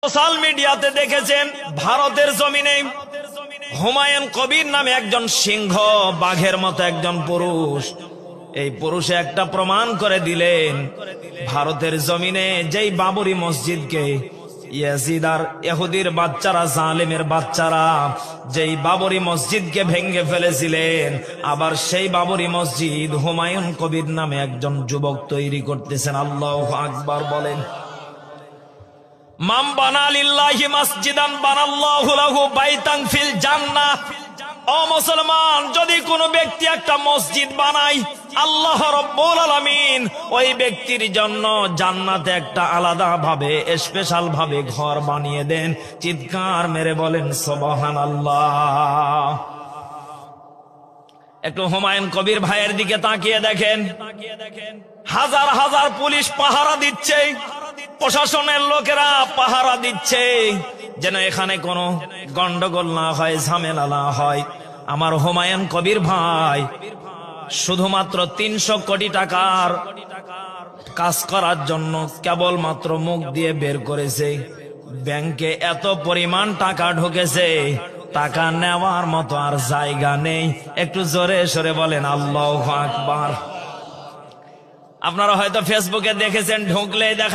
Social মিডিয়াতে দেখেছেন ভারতের জমিনে হুমায়ুন কবির নামে একজন সিংহ বাঘের মতো একজন পুরুষ, এই পুরুষে একটা প্রমাণ করে দিলেন ভারতের জমিনে যেই বাবরি মসজিদকে ইয়াজিদ আর ইহুদির বাচ্চারা, জালেমের বাচ্চারা যেই বাবরি মসজিদকে ভেঙে ফেলেছিলেন, আবার সেই বাবরি মসজিদ হুমায়ুন কবির নামে একজন যুবক তৈরি করতেছেন। আল্লাহু আকবার বলেন। মান বানা লিল্লাহি মাসজিদান বানাল্লাহু লাহু বাইতান ফিল জান্নাহ। ও মুসলমান, যদি কোনো ব্যক্তি একটা মসজিদ বানায়, আল্লাহ রাব্বুল আলামিন ওই ব্যক্তির জন্য জান্নাতে একটা আলাদা ভাবে স্পেশাল ভাবে ঘর বানিয়ে দেন। চিৎকার মেরে বলেন সুবহানাল্লাহ। একটু হুমায়ুন কবির ভাইয়ের দিকে তাকিয়ে দেখেন, হাজার হাজার পুলিশ পাহারা দিচ্ছে, প্রশাসনের লোকেরা পাহারা দিচ্ছে যেন এখানে কোনো গন্ডগোল না হয়, ঝামেলা না হয়। আমার হুমায়ুন কবির ভাই শুধুমাত্র 300 কোটি টাকার কাজ করার জন্য কেবলমাত্র মুখ দিয়ে বের করেছে। ব্যাংকে এত পরিমাণ টাকা ঢুকেছে, টাকা নেওয়ার মতো আর জায়গা নেই। একটু জোরে সরে বলেন আল্লাহু আকবার। আপনারা হয়তো ফেসবুকে দেখেছেন, ঢুকলেই দেখা